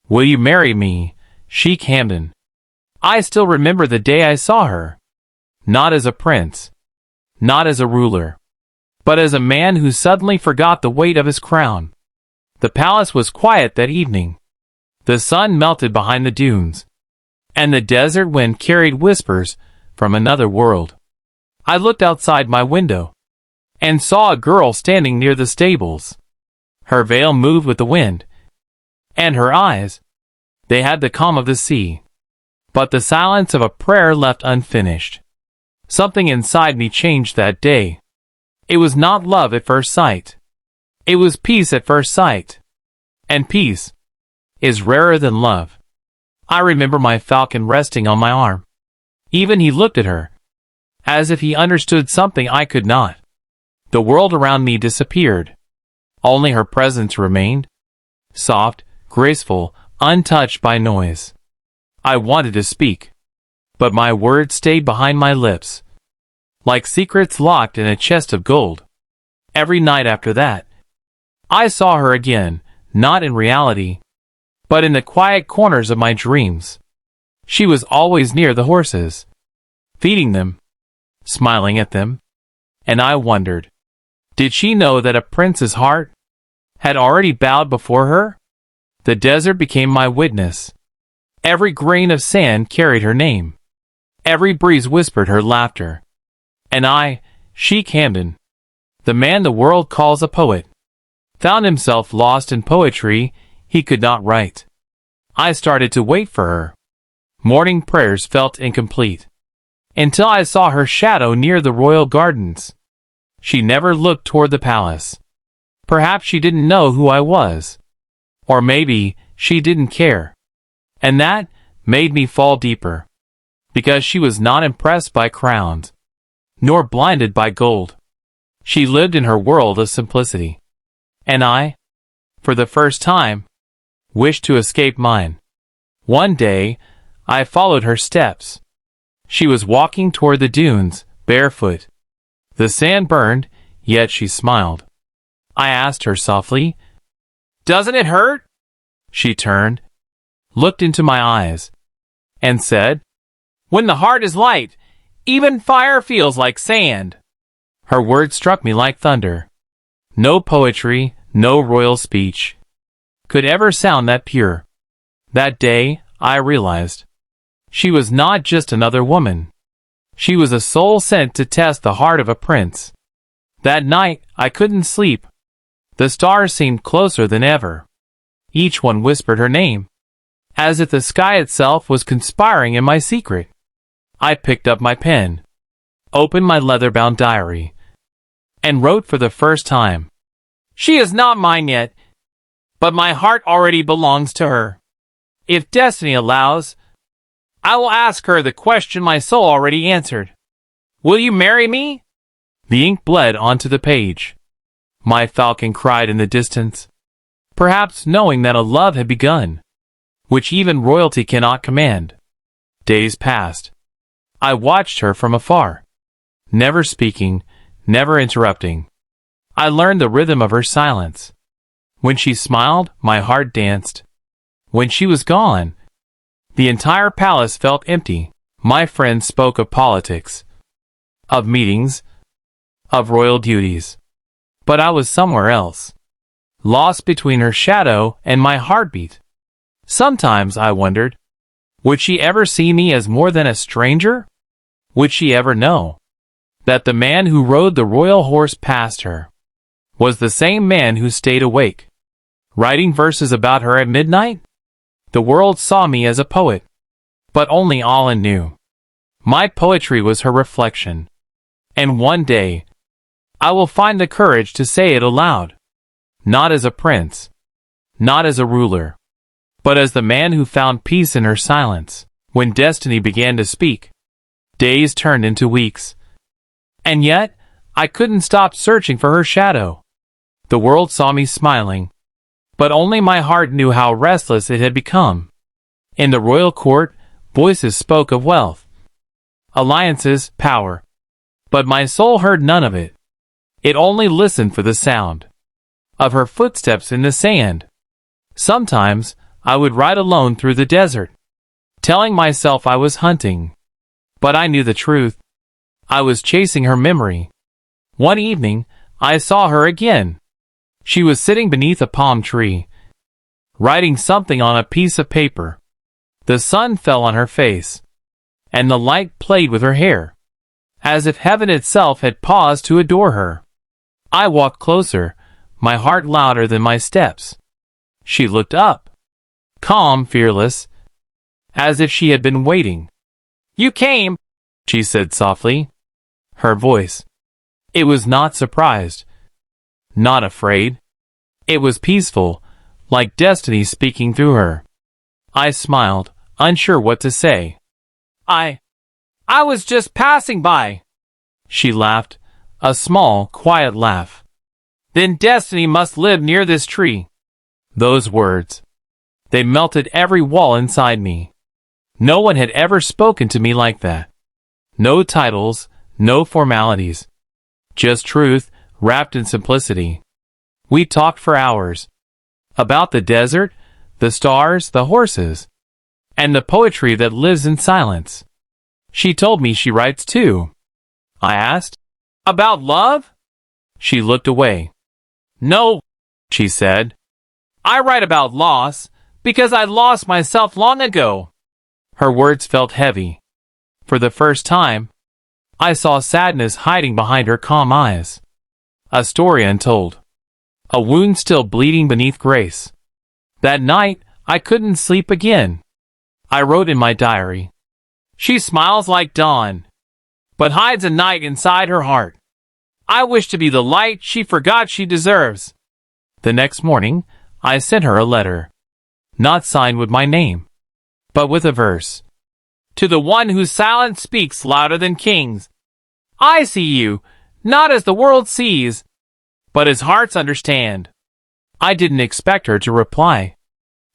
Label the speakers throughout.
Speaker 1: Will you marry me, Sheikh Hamdan? I still remember the day I saw her. Not as a prince, not as a ruler, but as a man who suddenly forgot the weight of his crown. The palace was quiet that evening. The sun melted behind the dunes, and the desert wind carried whispers from another world. I looked outside my window and saw a girl standing near the stables. Her veil moved with the wind, and her eyes, they had the calm of the sea, but the silence of a prayer left unfinished. Something inside me changed that day. It was not love at first sight. It was peace at first sight. And peace is rarer than love. I remember my falcon resting on my arm. Even he looked at her, as if he understood something I could not. The world around me disappeared. Only her presence remained, soft, graceful, untouched by noise. I wanted to speak, but my words stayed behind my lips, like secrets locked in a chest of gold. Every night after that, I saw her again, not in reality, but in the quiet corners of my dreams. She was always near the horses, feeding them, smiling at them, and I wondered, did she know that a prince's heart had already bowed before her? The desert became my witness. Every grain of sand carried her name. Every breeze whispered her laughter. And I, Sheikh Hamdan, the man the world calls a poet, found himself lost in poetry he could not write. I started to wait for her. Morning prayers felt incomplete, until I saw her shadow near the royal gardens. She never looked toward the palace. Perhaps she didn't know who I was. Or maybe she didn't care. And that made me fall deeper, because she was not impressed by crowns, nor blinded by gold. She lived in her world of simplicity. And I, for the first time, wished to escape mine. One day, I followed her steps. She was walking toward the dunes, barefoot. The sand burned, yet she smiled. I asked her softly, "Doesn't it hurt?" She turned, looked into my eyes, and said, "When the heart is light, even fire feels like sand." Her words struck me like thunder. No poetry, no royal speech could ever sound that pure. That day, I realized, she was not just another woman. She was a soul sent to test the heart of a prince. That night, I couldn't sleep. The stars seemed closer than ever. Each one whispered her name, as if the sky itself was conspiring in my secret. I picked up my pen, opened my leather-bound diary, and wrote for the first time. She is not mine yet, but my heart already belongs to her. If destiny allows, I will ask her the question my soul already answered. Will you marry me? The ink bled onto the page. My falcon cried in the distance, perhaps knowing that a love had begun, which even royalty cannot command. Days passed. I watched her from afar, never speaking, never interrupting. I learned the rhythm of her silence. When she smiled, my heart danced. When she was gone, the entire palace felt empty. My friends spoke of politics, of meetings, of royal duties. But I was somewhere else, lost between her shadow and my heartbeat. Sometimes I wondered, would she ever see me as more than a stranger? Would she ever know that the man who rode the royal horse past her was the same man who stayed awake, writing verses about her at midnight? The world saw me as a poet, but only Allah knew. My poetry was her reflection, and one day, I will find the courage to say it aloud, not as a prince, not as a ruler, but as the man who found peace in her silence. When destiny began to speak, days turned into weeks. And yet, I couldn't stop searching for her shadow. The world saw me smiling, but only my heart knew how restless it had become. In the royal court, voices spoke of wealth, alliances, power, but my soul heard none of it. It only listened for the sound of her footsteps in the sand. Sometimes, I would ride alone through the desert, telling myself I was hunting. But I knew the truth. I was chasing her memory. One evening, I saw her again. She was sitting beneath a palm tree, writing something on a piece of paper. The sun fell on her face, and the light played with her hair, as if heaven itself had paused to adore her. I walked closer, my heart louder than my steps. She looked up, calm, fearless, as if she had been waiting. "You came," she said softly. Her voice, it was not surprised, not afraid. It was peaceful, like destiny speaking through her. I smiled, unsure what to say. I was just passing by." She laughed, a small, quiet laugh. "Then destiny must live near this tree." Those words, they melted every wall inside me. No one had ever spoken to me like that. No titles, no formalities. Just truth, wrapped in simplicity. We talked for hours. About the desert, the stars, the horses, and the poetry that lives in silence. She told me she writes too. I asked, "About love?" She looked away. "No," she said. "I write about loss, because I lost myself long ago." Her words felt heavy. For the first time, I saw sadness hiding behind her calm eyes. A story untold. A wound still bleeding beneath grace. That night, I couldn't sleep again. I wrote in my diary, "She smiles like dawn, but hides a night inside her heart. I wish to be the light she forgot she deserves." The next morning, I sent her a letter, not signed with my name, but with a verse. "To the one whose silence speaks louder than kings, I see you, not as the world sees, but as hearts understand." I didn't expect her to reply,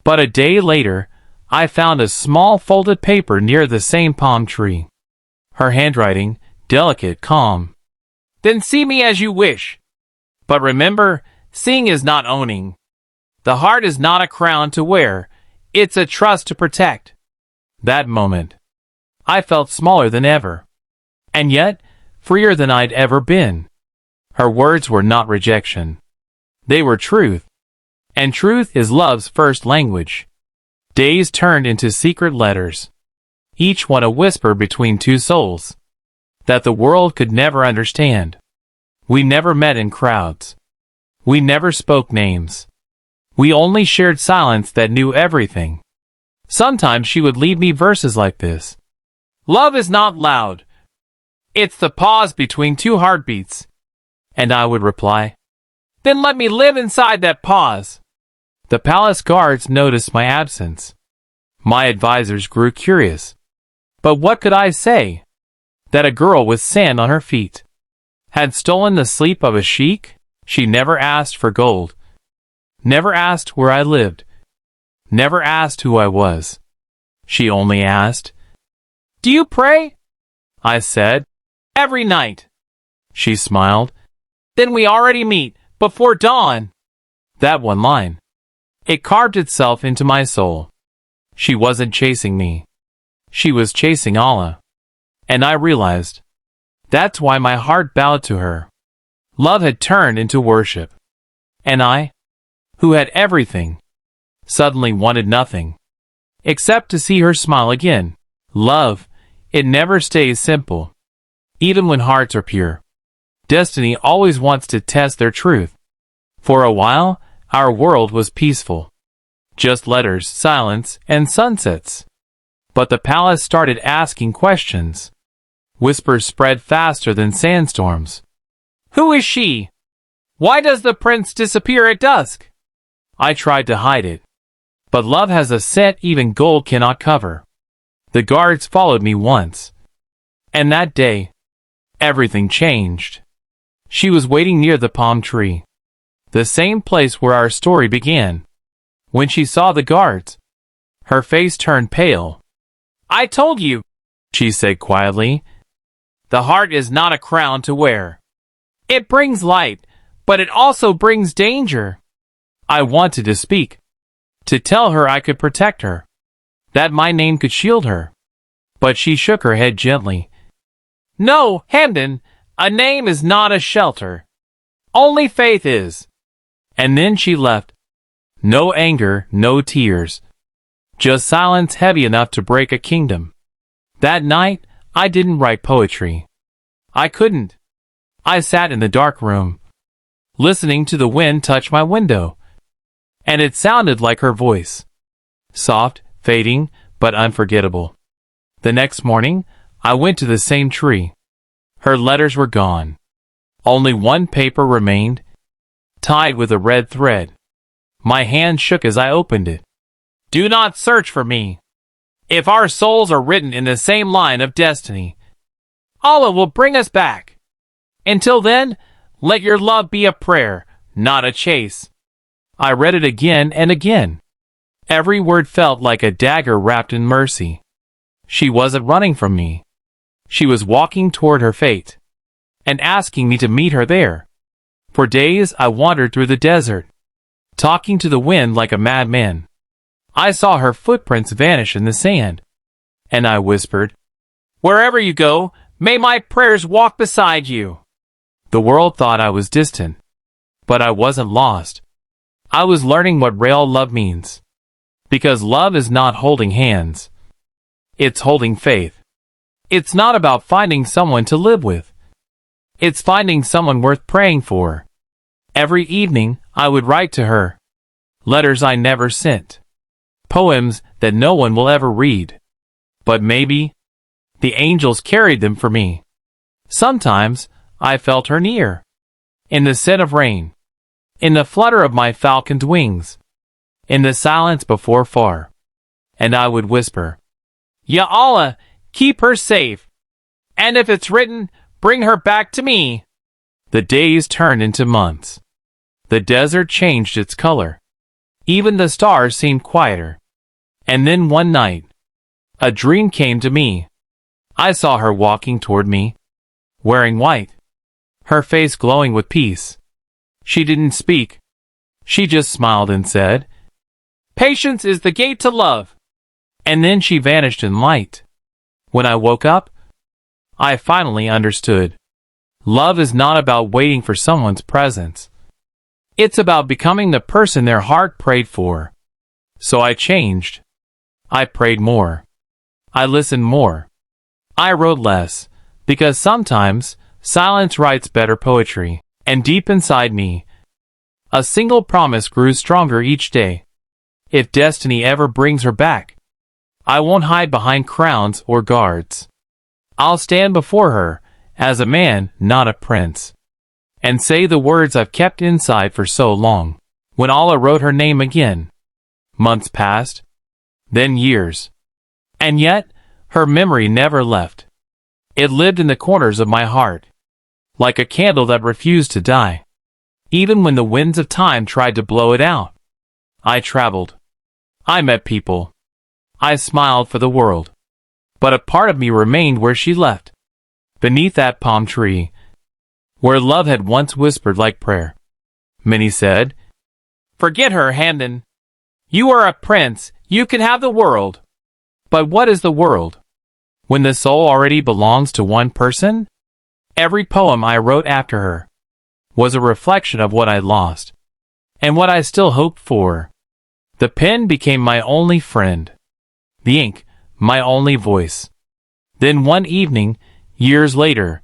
Speaker 1: but a day later, I found a small folded paper near the same palm tree. Her handwriting, delicate, calm. "Then see me as you wish. But remember, seeing is not owning. The heart is not a crown to wear, it's a trust to protect." That moment, I felt smaller than ever, and yet freer than I'd ever been. Her words were not rejection. They were truth, and truth is love's first language. Days turned into secret letters, each one a whisper between two souls, that the world could never understand. We never met in crowds. We never spoke names. We only shared silence that knew everything. Sometimes she would leave me verses like this. "Love is not loud. It's the pause between two heartbeats." And I would reply, "Then let me live inside that pause." The palace guards noticed my absence. My advisors grew curious. But what could I say? That a girl with sand on her feet had stolen the sleep of a sheikh? She never asked for gold. Never asked where I lived. Never asked who I was. She only asked, "Do you pray?" I said, "Every night." She smiled. "Then we already meet, before dawn." That one line, it carved itself into my soul. She wasn't chasing me. She was chasing Allah. And I realized, that's why my heart bowed to her. Love had turned into worship. And I, who had everything, suddenly wanted nothing, except to see her smile again. Love, it never stays simple. Even when hearts are pure, destiny always wants to test their truth. For a while, our world was peaceful. Just letters, silence, and sunsets. But the palace started asking questions. Whispers spread faster than sandstorms. "Who is she? Why does the prince disappear at dusk?" I tried to hide it. But love has a scent even gold cannot cover. The guards followed me once. And that day, everything changed. She was waiting near the palm tree, the same place where our story began. When she saw the guards, her face turned pale. "I told you," she said quietly. "The heart is not a crown to wear. It brings light, but it also brings danger." I wanted to speak, to tell her I could protect her, that my name could shield her. But she shook her head gently. No, Hamdan, a name is not a shelter. Only faith is. And then she left. No anger, no tears. Just silence heavy enough to break a kingdom. That night, I didn't write poetry. I couldn't. I sat in the dark room, listening to the wind touch my window. And it sounded like her voice. Soft, fading, but unforgettable. The next morning, I went to the same tree. Her letters were gone. Only one paper remained, tied with a red thread. My hand shook as I opened it. Do not search for me. If our souls are written in the same line of destiny, Allah will bring us back. Until then, let your love be a prayer, not a chase. I read it again and again. Every word felt like a dagger wrapped in mercy. She wasn't running from me. She was walking toward her fate, and asking me to meet her there. For days I wandered through the desert, talking to the wind like a madman. I saw her footprints vanish in the sand, and I whispered, Wherever you go, may my prayers walk beside you. The world thought I was distant, but I wasn't lost. I was learning what real love means. Because love is not holding hands. It's holding faith. It's not about finding someone to live with. It's finding someone worth praying for. Every evening, I would write to her. Letters I never sent. Poems that no one will ever read. But maybe the angels carried them for me. Sometimes I felt her near. In the scent of rain. In the flutter of my falcon's wings. In the silence before far. And I would whisper, Ya Allah, keep her safe. And if it's written, bring her back to me. The days turned into months. The desert changed its color. Even the stars seemed quieter. And then one night, a dream came to me. I saw her walking toward me, wearing white, her face glowing with peace. She didn't speak. She just smiled and said, Patience is the gate to love. And then she vanished in light. When I woke up, I finally understood. Love is not about waiting for someone's presence. It's about becoming the person their heart prayed for. So I changed. I prayed more. I listened more. I wrote less, because sometimes silence writes better poetry. And deep inside me, a single promise grew stronger each day. If destiny ever brings her back, I won't hide behind crowns or guards. I'll stand before her, as a man, not a prince, and say the words I've kept inside for so long. When Allah wrote her name again, months passed, then years. And yet, her memory never left. It lived in the corners of my heart, like a candle that refused to die. Even when the winds of time tried to blow it out. I traveled. I met people. I smiled for the world. But a part of me remained where she left. Beneath that palm tree, where love had once whispered like prayer. Many said, Forget her, Hamdan. You are a prince, you can have the world. But what is the world, when the soul already belongs to one person? Every poem I wrote after her was a reflection of what I lost, and what I still hoped for. The pen became my only friend. The ink, my only voice. Then one evening, years later,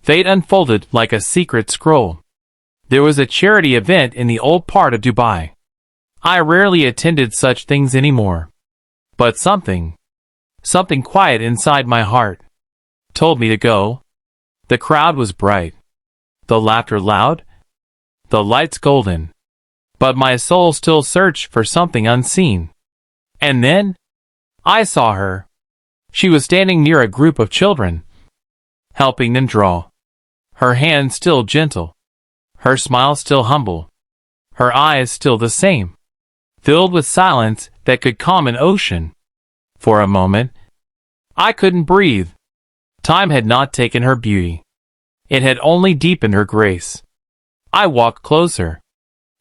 Speaker 1: fate unfolded like a secret scroll. There was a charity event in the old part of Dubai. I rarely attended such things anymore. But something quiet inside my heart, told me to go. The crowd was bright, the laughter loud, the lights golden. But my soul still searched for something unseen. And then, I saw her. She was standing near a group of children, helping them draw. Her hand still gentle, her smile still humble, her eyes still the same, filled with silence that could calm an ocean. For a moment, I couldn't breathe. Time had not taken her beauty. It had only deepened her grace. I walked closer.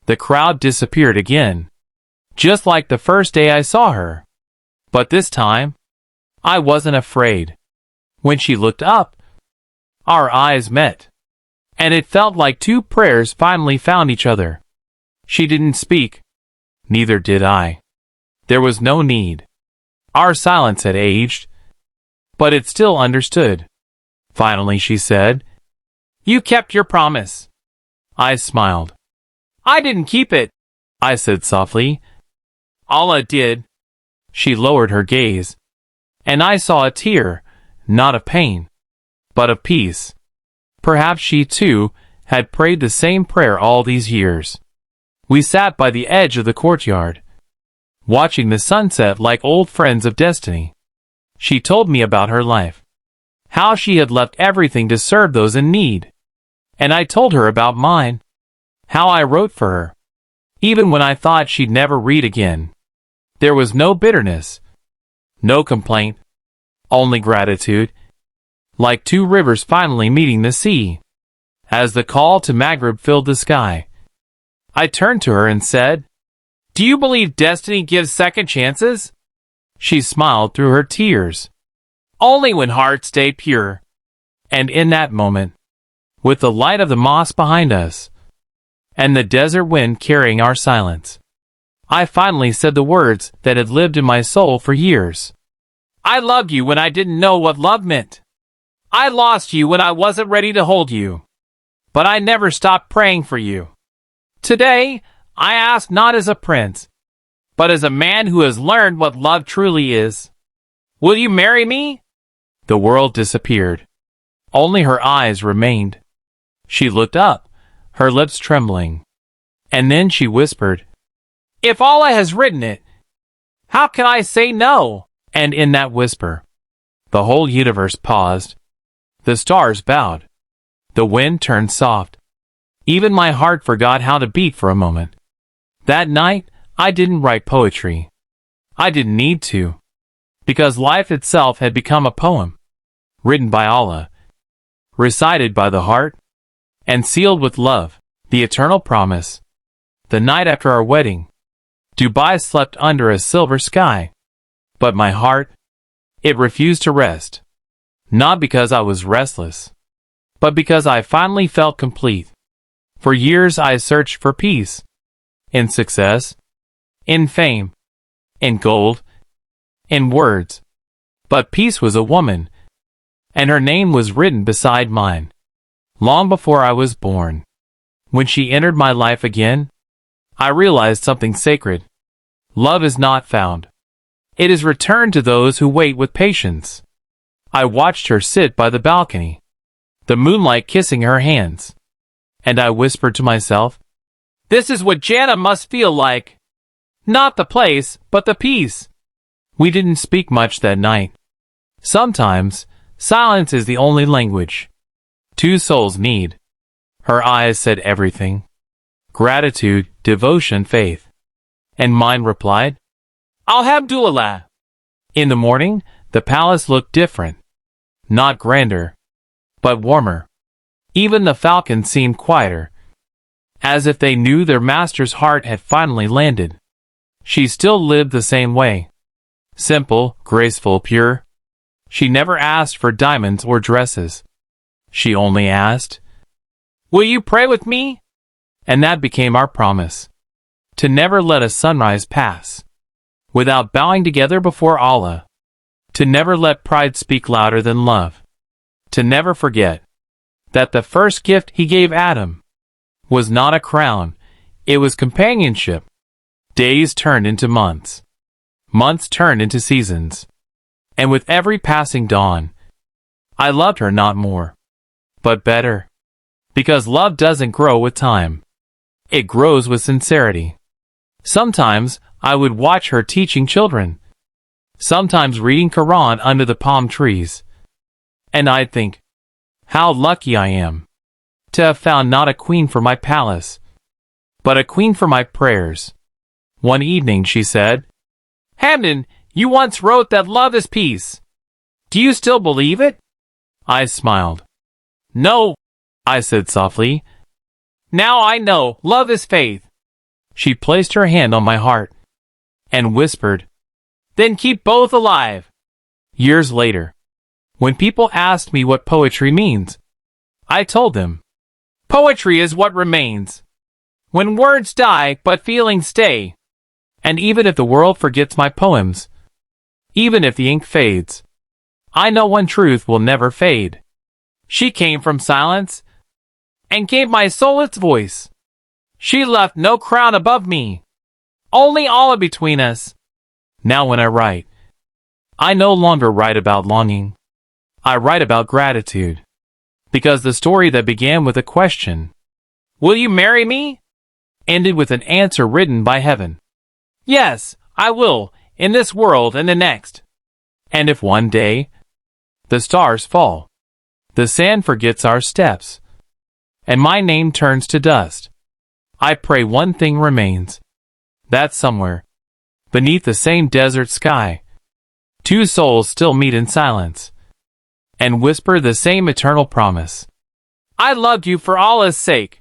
Speaker 1: The crowd disappeared again. just like the first day I saw her. But this time, I wasn't afraid. When she looked up, our eyes met, and it felt like two prayers finally found each other. She didn't speak. Neither did I. There was no need. Our silence had aged, but it still understood. Finally she said, "You kept your promise." I smiled. "I didn't keep it," I said softly. "Allah did." She lowered her gaze, and I saw a tear, not of pain, but of peace. Perhaps she too had prayed the same prayer all these years. We sat by the edge of the courtyard, watching the sunset like old friends of destiny. She told me about her life, how she had left everything to serve those in need. And I told her about mine, how I wrote for her, even when I thought she'd never read again. There was no bitterness, no complaint, only gratitude, like two rivers finally meeting the sea. As the call to Maghrib filled the sky, I turned to her and said, "Do you believe destiny gives second chances?" She smiled through her tears. "Only when hearts stay pure." And in that moment, with the light of the mosque behind us, and the desert wind carrying our silence, I finally said the words that had lived in my soul for years. "I loved you when I didn't know what love meant. I lost you when I wasn't ready to hold you. But I never stopped praying for you. Today, I ask not as a prince, but as a man who has learned what love truly is. Will you marry me?" The world disappeared. Only her eyes remained. She looked up, her lips trembling. And then she whispered, "If Allah has written it, how can I say no?" And in that whisper, the whole universe paused. The stars bowed. The wind turned soft. Even my heart forgot how to beat for a moment. That night, I didn't write poetry. I didn't need to, because life itself had become a poem, written by Allah, recited by the heart, and sealed with love, the eternal promise. The night after our wedding, Dubai slept under a silver sky. But my heart, it refused to rest. Not because I was restless, but because I finally felt complete. For years I searched for peace, in success, in fame, in gold, in words. But peace was a woman, and her name was written beside mine, long before I was born. When she entered my life again, I realized something sacred. Love is not found. It is returned to those who wait with patience. I watched her sit by the balcony, the moonlight kissing her hands, and I whispered to myself, "This is what Jannah must feel like. Not the place, but the peace." We didn't speak much that night. Sometimes, silence is the only language two souls need. Her eyes said everything: gratitude, devotion, faith. And mine replied, "Alhamdulillah." In the morning, the palace looked different. Not grander, but warmer. Even the falcons seemed quieter, as if they knew their master's heart had finally landed. She still lived the same way. Simple, graceful, pure. She never asked for diamonds or dresses. She only asked, "Will you pray with me?" And that became our promise. To never let a sunrise pass without bowing together before Allah. To never let pride speak louder than love. To never forget that the first gift he gave Adam was not a crown, it was companionship. Days turned into months. Months turned into seasons. And with every passing dawn, I loved her not more, but better. Because love doesn't grow with time. It grows with sincerity. Sometimes I would watch her teaching children. Sometimes reading Quran under the palm trees. And I'd think, how lucky I am to have found not a queen for my palace, but a queen for my prayers. One evening she said, "Hamdan, you once wrote that love is peace. Do you still believe it?" I smiled. "No," I said softly. "Now I know love is faith." She placed her hand on my heart. and whispered, "Then keep both alive." Years later, when people asked me what poetry means, I told them, "Poetry is what remains when words die but feelings stay. And even if the world forgets my poems, even if the ink fades, I know one truth will never fade. She came from silence and gave my soul its voice. She left no crown above me, only Allah between us. Now when I write, I no longer write about longing. I write about gratitude. Because the story that began with a question, 'Will you marry me?' ended with an answer written by heaven. Yes, I will, in this world and the next. And if one day the stars fall, the sand forgets our steps, and my name turns to dust, I pray one thing remains, that somewhere, beneath the same desert sky, two souls still meet in silence, and whisper the same eternal promise. I loved you for Allah's sake."